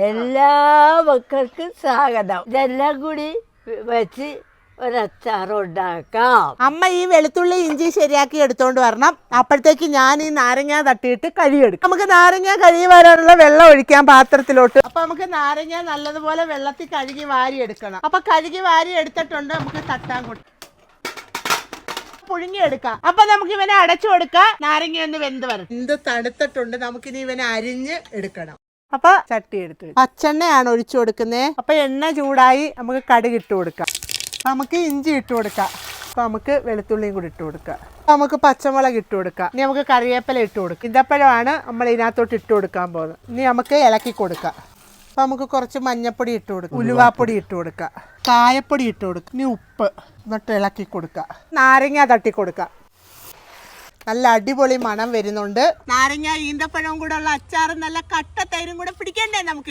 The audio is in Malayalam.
എല്ലാ മക്കൾക്കും സ്വാഗതം. ഇതെല്ലാം കൂടി വെച്ച് ഒരച്ചാറുണ്ടാക്കാം. അമ്മ ഈ വെളുത്തുള്ളി ഇഞ്ചി ശരിയാക്കി എടുത്തോണ്ട് വരണം. അപ്പോഴത്തേക്ക് ഞാൻ ഈ നാരങ്ങ തട്ടിയിട്ട് കഴുകിയെടുക്കും. നമുക്ക് നാരങ്ങ കഴുകി വരാനുള്ള വെള്ളം ഒഴിക്കാം പാത്രത്തിലോട്ട്. അപ്പൊ നമുക്ക് നാരങ്ങ നല്ലതുപോലെ വെള്ളത്തിൽ കഴുകി വാരി എടുക്കണം. അപ്പൊ കഴുകി വാരി എടുത്തിട്ടുണ്ട്. നമുക്ക് തട്ടാൻ കൊടുക്കാം, പുഴുങ്ങിയെടുക്കാം. അപ്പൊ നമുക്ക് ഇവനെ അടച്ചു കൊടുക്കാം. നാരങ്ങ ഒന്ന് വെന്ത് വരണം. എന്ത് തണുത്തിട്ടുണ്ട്. നമുക്കിനി ഇവനെ അരിഞ്ഞ് എടുക്കണം. അപ്പൊ ചട്ടി എടുത്ത് പച്ചെണ്ണയാണ് ഒഴിച്ചു കൊടുക്കുന്നത്. അപ്പൊ എണ്ണ ചൂടായി നമുക്ക് കടുക് ഇട്ട് കൊടുക്കാം. നമുക്ക് ഇഞ്ചി ഇട്ട് കൊടുക്കാം. അപ്പം നമുക്ക് വെളുത്തുള്ളിയും കൂടി ഇട്ട് കൊടുക്കാം. നമുക്ക് പച്ചമുളക് ഇട്ട് കൊടുക്കാം. ഇനി നമുക്ക് കറിവേപ്പില ഇട്ട് കൊടുക്കാം. ഇതപ്പോഴാണ് നമ്മൾ ഇതിനകത്തോട്ട് ഇട്ട് കൊടുക്കാൻ പോകുന്നത്. ഇനി നമുക്ക് ഇളക്കി കൊടുക്കാം. അപ്പം നമുക്ക് കുറച്ച് മഞ്ഞപ്പൊടി ഇട്ട് കൊടുക്കാം, ഉലുവാപ്പൊടി ഇട്ട് കൊടുക്കാം, കായപ്പൊടി ഇട്ട് കൊടുക്കാം, ഇനി ഉപ്പ്, എന്നിട്ട് ഇളക്കി കൊടുക്കാം. നാരങ്ങ തട്ടി കൊടുക്കാം. നല്ല അടിപൊളി മണം വരുന്നുണ്ട്. നാരങ്ങ ഈന്തപ്പഴവും കൂടെ ഉള്ള അച്ചാറും നല്ല കട്ട തൈരും കൂടെ പിടിക്കണ്ടേ നമുക്ക്.